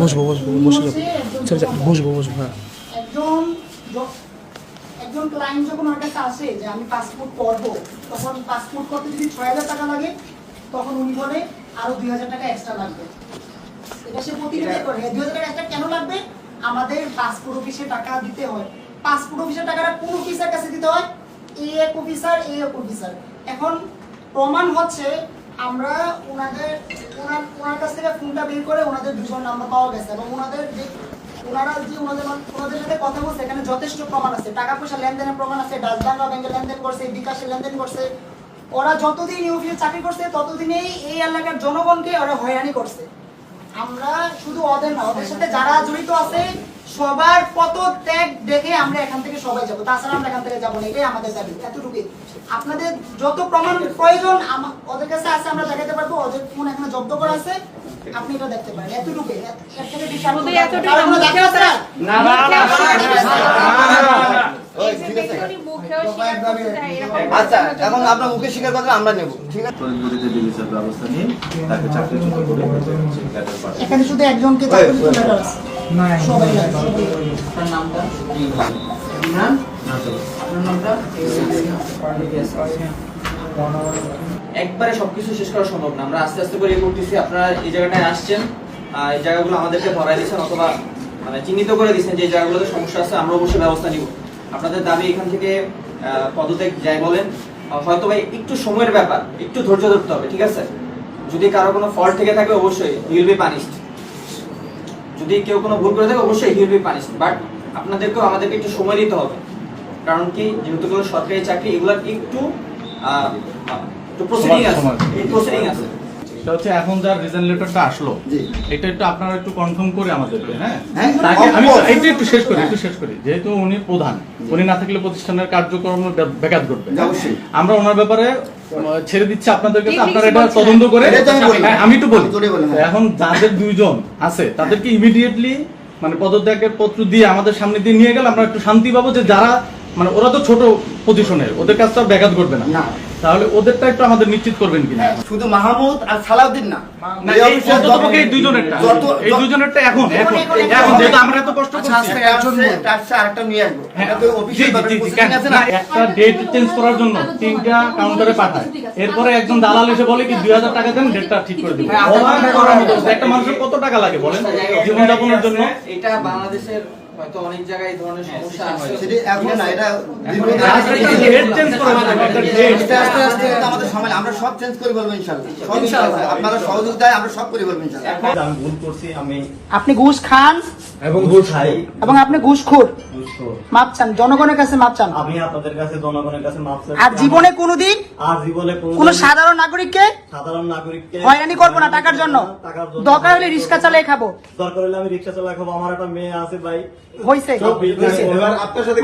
বসবো হ্যাঁ। একজন ক্লায়েন্ট যখন আমার কাছে আসে যে আমি পাসপোর্ট করবো, তখন পাসপোর্ট করতে যদি ৬,০০০ টাকা লাগে, তখন উনি বলে আরো ২,০০০ টাকা এক্সট্রা লাগবে। এটা সে প্রতিনিধি করে ২,০০০ টাকা এক্সট্রা কেন লাগবে? আমাদের পাসপোর্ট অফিসে টাকা দিতে হয়। পাসপোর্ট অফিসের টাকাটা কোন অফিসার কাছে দিতে হয়? এক অফিসার। এখন প্রমাণ হচ্ছে আমরা ওনার কাছ থেকে ফোনটা বের করে ওনাদের দুজন নাম্বার পাওয়া গেছে, এবং ওনাদের সাথে কথা বলছে, এখানে যথেষ্ট প্রমাণ আছে, টাকা পয়সা লেনদেনের প্রমাণ আছে, ডাচ বাংলা ব্যাংকে লেনদেন করছে, বিকাশে লেনদেন করছে। ওরা যতদিন এই অফিসে চাকরি করছে ততদিনেই এই এলাকার জনগণকে ওরা হয়রানি করছে। আমরা শুধু ওদের না, ওদের সাথে যারা জড়িত আছে সবার পদত্যাগ দেখে আমরা এখান থেকে সবাই যাবো, তাছাড়া আমরা এখান থেকে যাবো না, এটাই আমাদের দাবি। এতটুকুই। আপনাদের যত প্রমাণ প্রয়োজন ওদের কাছে আছে, আমরা দেখাতে পারবো। ওদের ফোন এখানে জব্দ করা আছে, আপনি এটা দেখতে পারেন। এতটুকুই। এর থেকে বেশি আমরা আচ্ছা, এখন আপনার মুখে স্বীকার কথা আমরা নেব, ঠিক আছে? ব্যবস্থা নিয়ে তাকে চাকরিচ্যুত করে এখানে শুধু একজনকে চাকরিচ্যুত লেটার আছে না, সবাই আছে। আপনার নামটা ইমরান, আপনার নামটা একবারে সবকিছু শেষ করা সম্ভব না, আমরা আস্তে আস্তে করে করতেছি। আপনারা এই জায়গাটায় আসছেন, এই জায়গাগুলো আমাদেরকে ধরাই দিচ্ছেন অথবা মানে চিহ্নিত করে দিচ্ছেন যে এই জায়গাগুলোতে সমস্যা আছে, আমরা অবশ্যই ব্যবস্থা নিব। আপনাদের দাবি এখান থেকে পদত্যাগ যাই বলেন, হয়তো ভাই একটু সময়ের ব্যাপার, একটু ধৈর্য ধরতে হবে, ঠিক আছে? যদি কারো কোনো ফল্ট থেকে থাকে অবশ্যই হি উইল বি পানিশড, যদি কেউ কোনো ভুল করে থাকে অবশ্যই he will be punished, but আপনাদেরকেও আমাদেরকে একটু সময় দিতে হবে। কারণ কি, যেহেতু কোনো সরকারি চাকরি, এগুলোর একটু প্রসিডিং আছে। এটা হচ্ছে এখন যার রিজাইন লেটারটা আসলো, এটা একটু আপনারা একটু কনফার্ম করে আমাদেরকে, হ্যাঁ আমি এইটা একটু শেষ করি। যেহেতু উনি প্রধান, উনি না থাকলে প্রতিষ্ঠানের কার্যক্রম ব্যাঘাত ঘটবে। আমরা ওনার ব্যাপারে ছেড়ে দিচ্ছি আপনাদেরকে, আপনারা এটা তদন্ত করে। আমি একটু বলি, এখন যাদের দুইজন আছে তাদেরকে ইমিডিয়েটলি মানে পদত্যাগের পত্র দিয়ে আমাদের সামনে দিয়ে নিয়ে গেলে আমরা একটু শান্তি পাবো, যে যারা মানে ওরা তো ছোট পজিশনের, ওদের কাজটা ব্যাঘাত ঘটবে না। তাহলে ওদেরটা একটু আমাদের নিশ্চিত করবেন কিনা? শুধু মাহমুদ আর সালাউদ্দিন না, এই দুইজনেরটা এখন যেহেতু আমরা এত কষ্ট করছি, আরেকটা নিয়ে আসবো। একটা ডেট চেঞ্জ করার জন্য 3টা কাউন্টারে পাঠায়, এরপরে একজন দালাল এসে বলে কি 2,000 টাকা দেন, ডেটটা ঠিক করে দিবেন। একটা মানুষের কত টাকা লাগে বলেন জীবনযাপনের জন্য? এটা বাংলাদেশের হয়তো অনেক জায়গায় এই ধরনের সমস্যা আছে, সেটা এখন না, এটা ডেট চেঞ্জ করা আমাদের সময় আমরা সব চেঞ্জ করে বলবো ইনশাআল্লাহ। আপনারা সহযোগিতায় আমরা সব করে বলবো ইনশাআল্লাহ। আমি ভুল করছি, আপনি ঘুষ খান এবং ঘুষ খাই এবং আপনি ঘুষখোর, মাপ চান, জনগণের কাছে মাপ চান। আমি আপনাদের কাছে জনগণের কাছে মাপ চাই। আর জীবনে কোনোদিন কোন সাধারণ নাগরিককে হয়রানি করবো না টাকার জন্য। দরকার হলে রিক্সা চালিয়ে খাবো, দরকার হলে আমি রিক্সা চালিয়ে খাবো। আমার একটা মেয়ে আছে ভাই, হইছে। আপনার সাথে